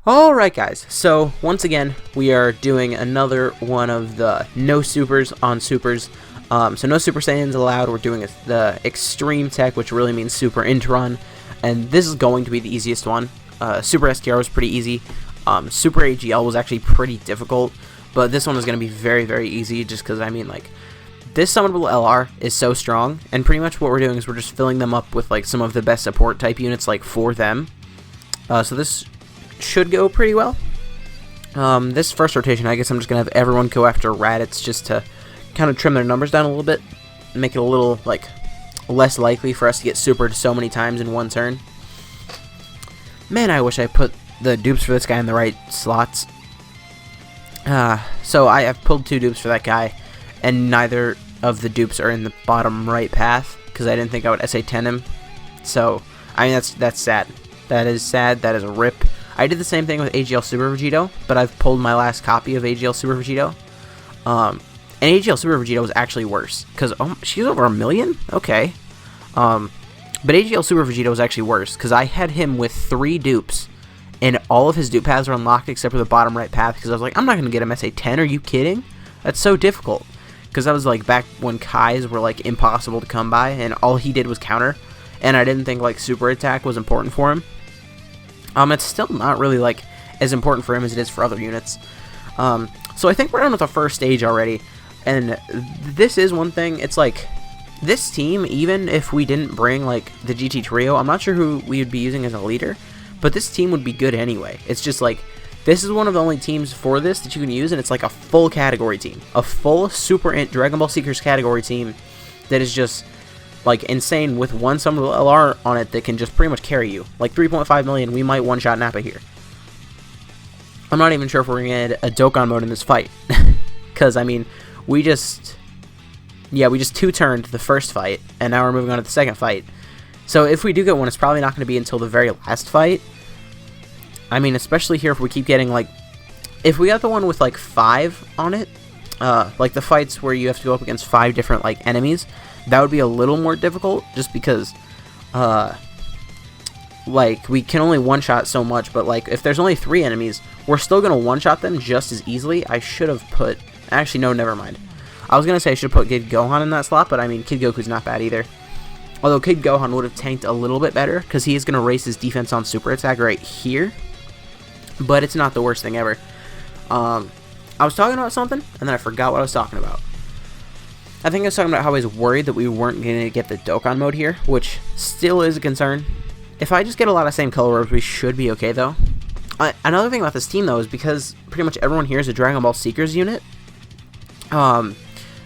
Alright guys, so once again we are doing another one of the no supers on supers. So no Super Saiyans allowed. We're doing the Xtreme Tech, which really means Super Interrun, and this is going to be the easiest one. Super STR was pretty easy. Super AGL was actually pretty difficult, but this one is going to be very, very easy just because, I mean, like, this summonable LR is so strong, and pretty much what we're doing is we're just filling them up with, like, some of the best support type units, like, for them. So this should go pretty well. This first rotation, I guess I'm just going to have everyone go after Raditz just to kind of trim their numbers down a little bit, make it a little, like, less likely for us to get supered so many times in one turn. Man, I wish I put the dupes for this guy in the right slots. So I have pulled 2 dupes for that guy, and neither of the dupes are in the bottom right path, because I didn't think I would SA10 him. So, I mean, that's sad. That is sad. That is a rip. I did the same thing with AGL Super Vegito, but I've pulled my last copy of AGL Super Vegito. And AGL Super Vegito was actually worse, because she's over 1 million? Okay. But AGL Super Vegito was actually worse, because I had him with 3 dupes, and all of his dupe paths were unlocked except for the bottom right path, because I was like, I'm not going to get him SA10, are you kidding? That's so difficult. Because that was like back when Kais were like impossible to come by, and all he did was counter, and I didn't think like super attack was important for him. It's still not really like as important for him as it is for other units. So I think we're done with the first stage already, and this is one thing. It's like this team, even if we didn't bring like the GT trio, I'm not sure who we would be using as a leader, but this team would be good anyway. It's just like this is one of the only teams for this that you can use, and it's like a full category team, a full Super Int Dragon Ball Seekers category team that is just like insane, with one summonable LR on it that can just pretty much carry you. Like 3.5 million, we might one-shot Nappa here. I'm not even sure if we're going to get a Dokkan mode in this fight. Because, I mean, we just 2-turned the first fight, and now we're moving on to the second fight. So if we do get one, it's probably not going to be until the very last fight. I mean, especially here if we keep getting, like, if we got the one with, like, 5 on it, like the fights where you have to go up against 5 different, like, enemies, that would be a little more difficult, just because, like, we can only one-shot so much, but, like, if there's only 3 enemies, we're still going to one-shot them just as easily. I should have put, actually, no, never mind. I was going to say I should have put Kid Gohan in that slot, but, I mean, Kid Goku's not bad either. Although Kid Gohan would have tanked a little bit better, because he is going to raise his defense on super attack right here, but it's not the worst thing ever. I was talking about something, and then I forgot what I was talking about. I think I was talking about how I was worried that we weren't going to get the Dokkan mode here, which still is a concern. If I just get a lot of same color orbs, we should be okay, though. Another thing about this team, though, is because pretty much everyone here is a Dragon Ball Seekers unit, the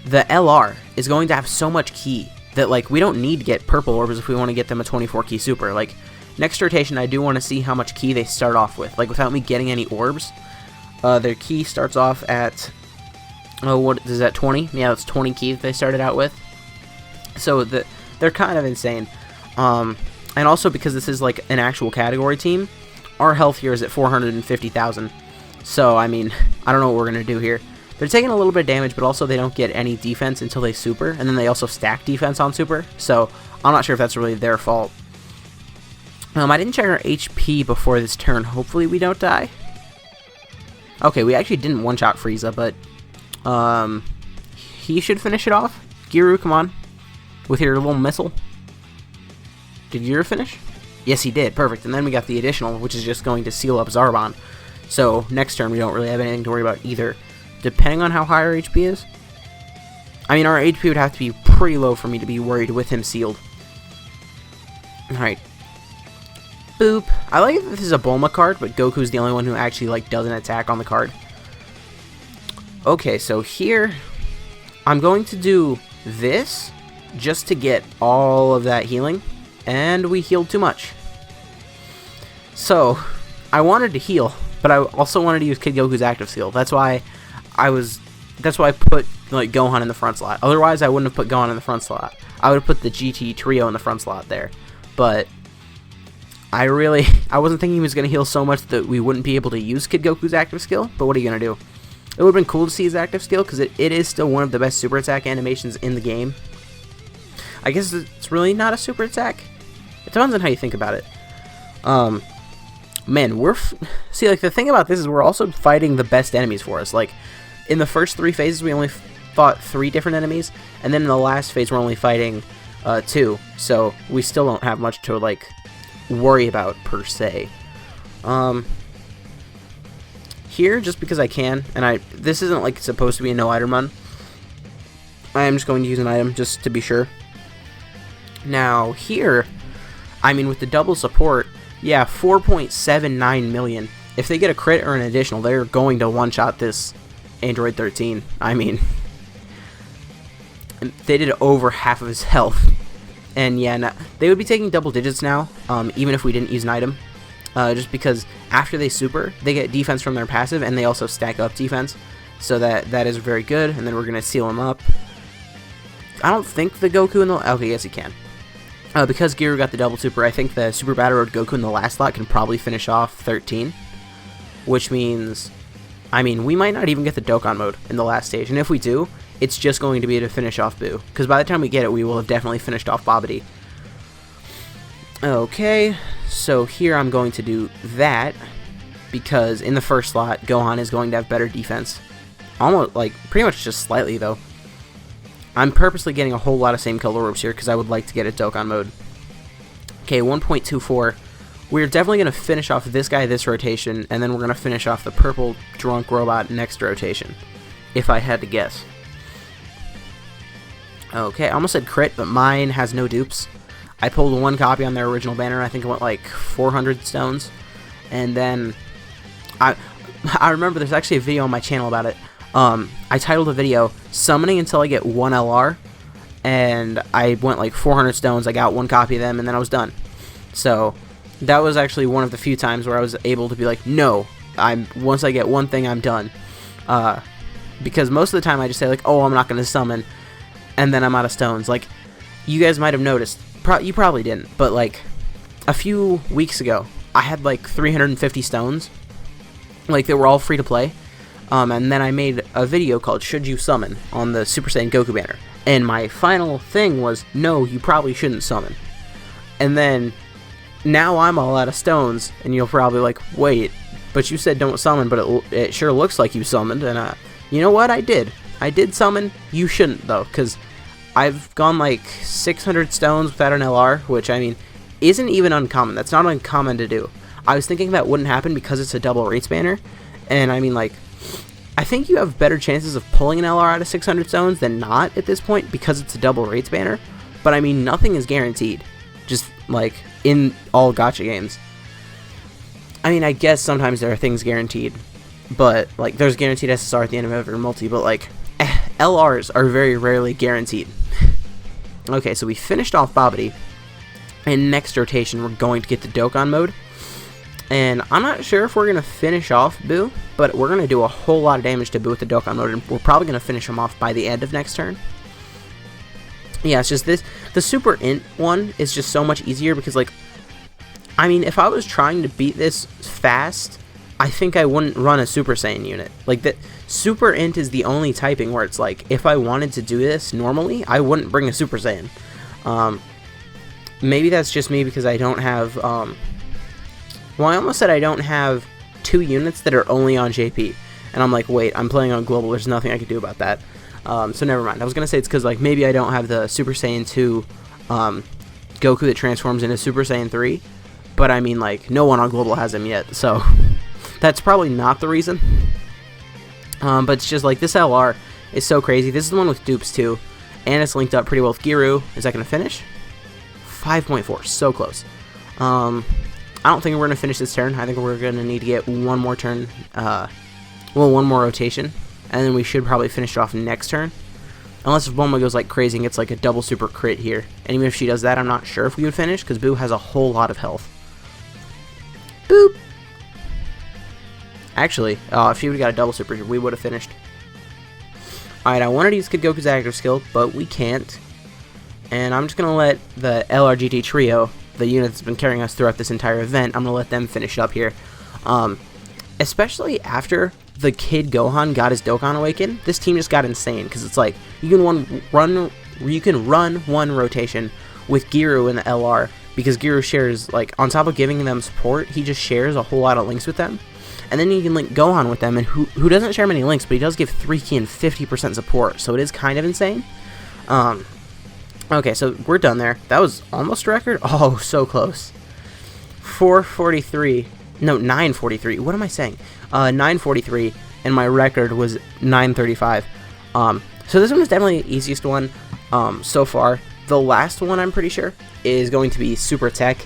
LR is going to have so much ki that, like, we don't need to get purple orbs if we want to get them a 24 ki super. Like, next rotation, I do want to see how much ki they start off with. Like, without me getting any orbs, their ki starts off at, what is that, 20? Yeah, it's 20 ki they started out with. So they're kind of insane. And also because this is like an actual category team, our health here is at 450,000. So, I mean, I don't know what we're going to do here. They're taking a little bit of damage, but also they don't get any defense until they super, and then they also stack defense on super. So, I'm not sure if that's really their fault. I didn't check our HP before this turn. Hopefully we don't die. Okay, we actually didn't one-shot Frieza, but he should finish it off. Giru, come on. With your little missile. Did Giru finish? Yes, he did. Perfect. And then we got the additional, which is just going to seal up Zarbon. So, next turn we don't really have anything to worry about either, depending on how high our HP is. I mean, our HP would have to be pretty low for me to be worried with him sealed. Alright. Boop. I like that this is a Bulma card, but Goku's the only one who actually, like, does an attack on the card. Okay, so here, I'm going to do this just to get all of that healing, and we healed too much. So, I wanted to heal, but I also wanted to use Kid Goku's active skill. That's why I put, like, Gohan in the front slot. Otherwise, I wouldn't have put Gohan in the front slot. I would have put the GT trio in the front slot there. But I wasn't thinking he was going to heal so much that we wouldn't be able to use Kid Goku's active skill, but what are you going to do? It would have been cool to see his active skill, because it is still one of the best super attack animations in the game. I guess it's really not a super attack. It depends on how you think about it. man, see, like, the thing about this is we're also fighting the best enemies for us. Like, in the first 3 phases, we only fought 3 different enemies, and then in the last phase, we're only fighting 2. So we still don't have much to, like, worry about per se. Here, just because I can, and this isn't like supposed to be a no item run, I am just going to use an item just to be sure. Now here, I mean, with the double support, yeah, 4.79 million. If they get a crit or an additional, they're going to one-shot this Android 13. I mean, they did over half of his health. And yeah, they would be taking double digits now, even if we didn't use an item. Just because after they super, they get defense from their passive, and they also stack up defense. So that is very good, and then we're going to seal him up. I don't think the Goku in the... Okay, yes, he can. Because Giru got the double super, I think the Super Battle Road Goku in the last slot can probably finish off 13. Which means... I mean, we might not even get the Dokkan mode in the last stage. And if we do, it's just going to be to finish off Boo. Because by the time we get it, we will have definitely finished off Babidi. Okay, so here I'm going to do that. Because in the first slot, Gohan is going to have better defense. Almost, like, pretty much just slightly, though. I'm purposely getting a whole lot of same color orbs here because I would like to get a Dokkan mode. Okay, 1.24. We're definitely going to finish off this guy this rotation, and then we're going to finish off the purple drunk robot next rotation, if I had to guess. Okay, I almost said crit, but mine has no dupes. I pulled 1 copy on their original banner, I think it went like 400 stones, and then I remember there's actually a video on my channel about it. I titled the video, Summoning Until I Get 1 LR, and I went like 400 stones, I got 1 copy of them, and then I was done. So, that was actually one of the few times where I was able to be like, no, once I get 1 thing, I'm done. Because most of the time I just say like, oh, I'm not going to summon, and then I'm out of stones. Like, you guys might have noticed, you probably didn't, but like, a few weeks ago, I had like 350 stones, like they were all free to play. And then I made a video called Should You Summon on the Super Saiyan Goku banner. And my final thing was, no, you probably shouldn't summon. And then, now I'm all out of stones, and you'll probably like, wait, but you said don't summon, but it sure looks like you summoned. And you know what, I did summon. You shouldn't, though, because I've gone like 600 stones without an LR, which, I mean, isn't even uncommon. That's not uncommon to do. I was thinking that wouldn't happen because it's a double rates banner, and I mean, like, I think you have better chances of pulling an LR out of 600 stones than not at this point because it's a double rates banner. But I mean, nothing is guaranteed. Just like in all gacha games. I mean, I guess sometimes there are things guaranteed, but like there's guaranteed SSR at the end of every multi. But like LRs are very rarely guaranteed. Okay, so we finished off Babidi, and next rotation we're going to get the Dokkan mode. And I'm not sure if we're going to finish off Boo, but we're going to do a whole lot of damage to Boo with the Dokkan mode, and we're probably going to finish him off by the end of next turn. Yeah, it's just this, the Super Int one is just so much easier because, like, I mean, if I was trying to beat this fast, I think I wouldn't run a Super Saiyan unit. Like, the Super Int is the only typing where it's like, if I wanted to do this normally, I wouldn't bring a Super Saiyan. Maybe that's just me because I don't have, well, I almost said I don't have 2 units that are only on JP. And I'm like, wait, I'm playing on Global. There's nothing I can do about that. So never mind. I was going to say it's because, like, maybe I don't have the Super Saiyan 2 Goku that transforms into Super Saiyan 3. But, I mean, like, no one on Global has him yet. So that's probably not the reason. But it's just, like, this LR is so crazy. This is the one with dupes, too. And it's linked up pretty well with Giru. Is that going to finish? 5.4. So close. I don't think we're going to finish this turn. I think we're going to need to get 1 more turn, well, 1 more rotation, and then we should probably finish off next turn. Unless if Bulma goes like crazy and gets like a double super crit here. And even if she does that, I'm not sure if we would finish, because Boo has a whole lot of health. Boop! Actually, if she would have got a double super, we would have finished. Alright, I wanted to use Kid Goku's active skill, but we can't. And I'm just going to let the LRGT trio, the unit that's been carrying us throughout this entire event, I'm going to let them finish up here. Especially after the Kid Gohan got his Dokkan Awaken, this team just got insane, because it's like, you can run 1 rotation with Giru in the LR, because Giro shares, like, on top of giving them support, he just shares a whole lot of links with them. And then you can link Gohan with them, and who doesn't share many links, but he does give 3Ki and 50% support, so it is kind of insane. Okay, so we're done there. That was almost a record. Oh, so close. 443. No, 943. What am I saying? 943, and my record was 935. So this one was definitely the easiest one so far. The last one, I'm pretty sure, is going to be Super Tech.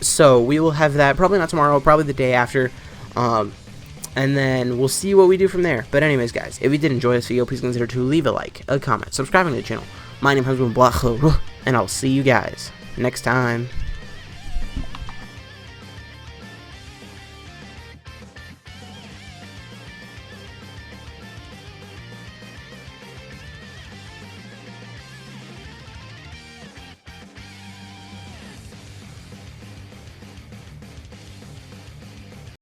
So we will have that probably not tomorrow, probably the day after. And then we'll see what we do from there. But anyways, guys, if you did enjoy this video, please consider to leave a like, a comment, subscribing to the channel. My name is Black, and I'll see you guys next time.